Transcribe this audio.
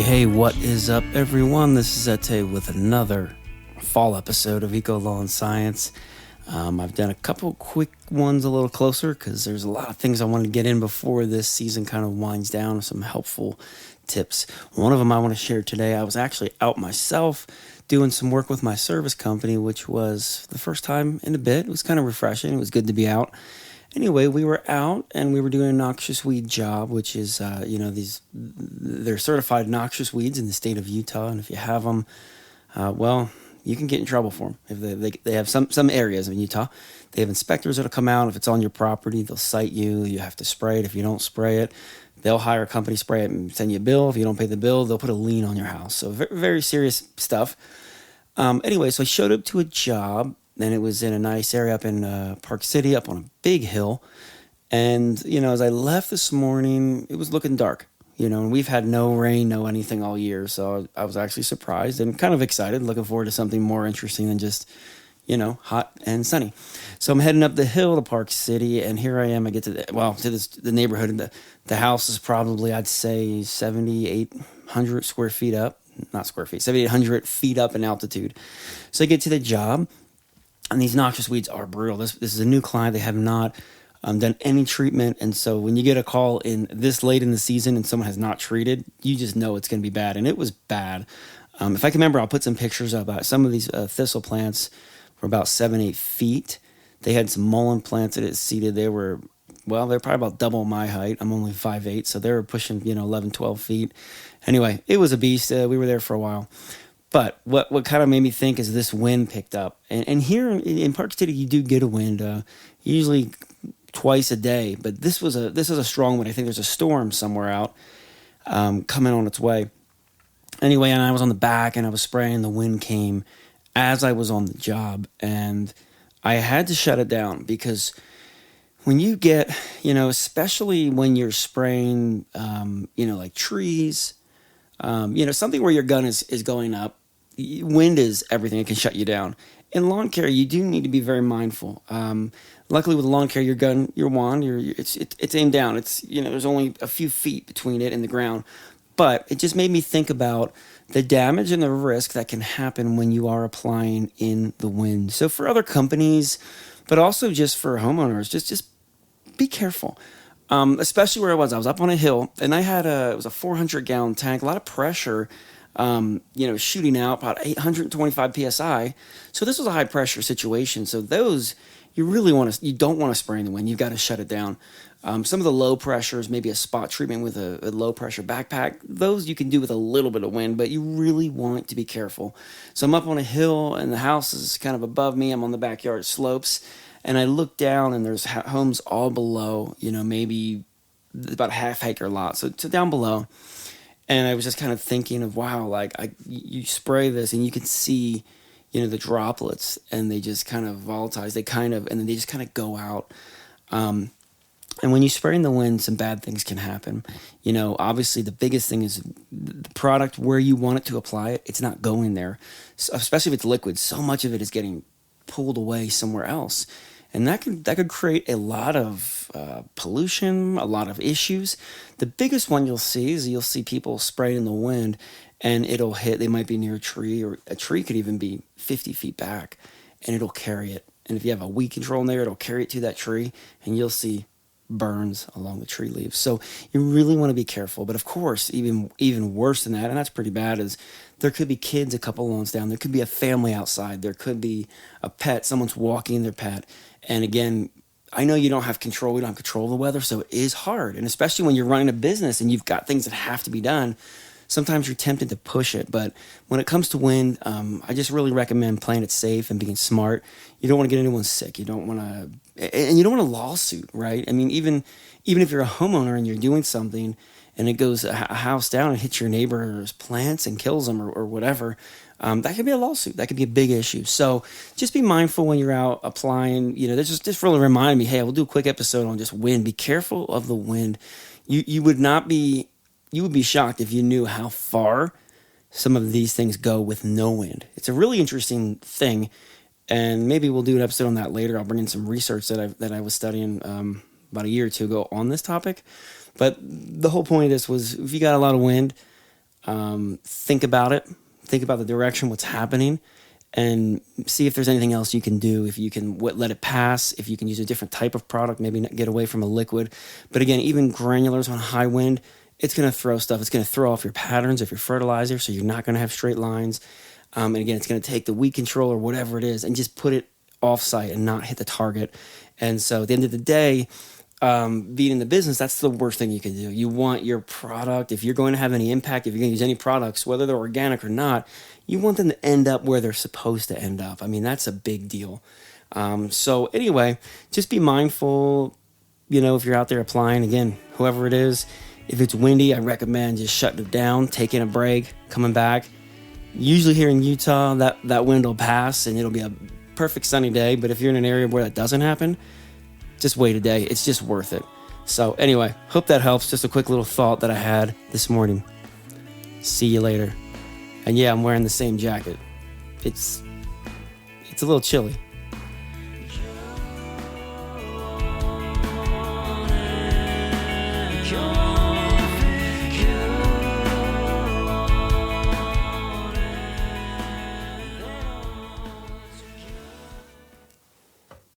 Hey, what is up, everyone? This is Ete with another fall episode of Eco Law and Science. I've done a couple quick ones a little closer because there's a lot of things I wanted to get in before this season kind of winds down, some helpful tips. One of them I want to share today. I was actually out myself doing some work with my service company, which was the first time in a bit. It was kind of refreshing. It was good to be out. Anyway, we were out and we were doing a noxious weed job, which is, they're certified noxious weeds in the state of Utah. And if you have them, you can get in trouble for them. If they have some areas in Utah, they have inspectors that'll come out. If it's on your property, they'll cite you. You have to spray it. If you don't spray it, they'll hire a company to spray it and send you a bill. If you don't pay the bill, they'll put a lien on your house. So very, very serious stuff. Anyway, so I showed up to a job. And it was in a nice area up in Park City, up on a big hill. And, as I left this morning, it was looking dark, and we've had no rain, no anything all year. So I was actually surprised and kind of excited, looking forward to something more interesting than just, hot and sunny. So I'm heading up the hill to Park City, and here I am. I get to the neighborhood, and the house is probably, I'd say, 7,800 square feet up. Not square feet, 7,800 feet up in altitude. So I get to the job. And these noxious weeds are brutal. This is a new client. They have not done any treatment. And so when you get a call in this late in the season and someone has not treated, you just know it's going to be bad. And it was bad. If I can remember, I'll put some pictures up. Some of these thistle plants were about 7-8 feet. They had some mullein plants that it seeded. They're probably about double my height. I'm only 5'8", so they were pushing 11, 12 feet. Anyway, it was a beast. We were there for a while. But what kind of made me think is this wind picked up. And here in Park City, you do get a wind, usually twice a day. But this is a strong wind. I think there's a storm somewhere out coming on its way. Anyway, and I was on the back and I was spraying. The wind came as I was on the job. And I had to shut it down because when you get, especially when you're spraying, like trees, something where your gun is going up, wind is everything. It can shut you down. In lawn care, you do need to be very mindful. Luckily with lawn care, your gun, your wand, it's aimed down. It's, there's only a few feet between it and the ground. But it just made me think about the damage and the risk that can happen when you are applying in the wind. So for other companies, but also just for homeowners, just be careful. Especially where I was up on a hill, and I had it was a 400-gallon tank, a lot of pressure, shooting out about 825 PSI. So this was a high pressure situation. So those, you don't want to spray in the wind. You've got to shut it down. Some of the low pressures, maybe a spot treatment with a low pressure backpack, those you can do with a little bit of wind, but you really want to be careful. So I'm up on a hill and the house is kind of above me. I'm on the backyard slopes. And I look down, and there's homes all below, maybe about a half-acre lot, so down below. And I was just kind of thinking of, wow, you spray this, and you can see, the droplets, and they just kind of volatilize. And then they just kind of go out. And when you spray in the wind, some bad things can happen. Obviously, the biggest thing is the product where you want it to apply it, it's not going there, so, especially if it's liquid. So much of it is getting pulled away somewhere else. And that could create a lot of pollution, a lot of issues. The biggest one you'll see people spraying in the wind, and it'll hit. They might be near a tree, or a tree could even be 50 feet back, and it'll carry it. And if you have a weed control in there, it'll carry it to that tree, and you'll see burns along the tree leaves. So you really want to be careful. But of course, even worse than that, and that's pretty bad, is there could be kids a couple lawns down. There could be a family outside. There could be a pet. Someone's walking their pet. And again, I know you don't have control. We don't have control of the weather, so it is hard. And especially when you're running a business and you've got things that have to be done, sometimes you're tempted to push it. But when it comes to wind, I just really recommend playing it safe and being smart. You don't want to get anyone sick. You don't want to, and you don't want a lawsuit, right? I mean, even if you're a homeowner and you're doing something and it goes a house down and hits your neighbor's plants and kills them or whatever, that could be a lawsuit. That could be a big issue. So just be mindful when you're out applying. This just really reminded me, hey, I will do a quick episode on just wind. Be careful of the wind. You would be shocked if you knew how far some of these things go with no wind. It's a really interesting thing, and maybe we'll do an episode on that later. I'll bring in some research that I was studying about a year or two ago on this topic. But the whole point of this was, if you got a lot of wind, Think about it. Think about the direction, what's happening, and see if there's anything else you can do. If you can let it pass, if you can use a different type of product, maybe get away from a liquid. But again, even granulars on high wind, it's going to throw stuff. It's going to throw off your patterns of your fertilizer, so you're not going to have straight lines. And again, it's going to take the weed control or whatever it is and just put it off-site and not hit the target. And so at the end of the day, being in the business, that's the worst thing you can do. You want your product, if you're going to have any impact, if you're going to use any products, whether they're organic or not, you want them to end up where they're supposed to end up. I mean, that's a big deal. So anyway, just be mindful, if you're out there applying, again, whoever it is, if it's windy, I recommend just shutting it down, taking a break, coming back. Usually here in Utah, that wind will pass and it'll be a perfect sunny day. But if you're in an area where that doesn't happen, just wait a day. It's just worth it. So anyway, hope that helps. Just a quick little thought that I had this morning. See you later. And yeah, I'm wearing the same jacket. It's a little chilly. Come on.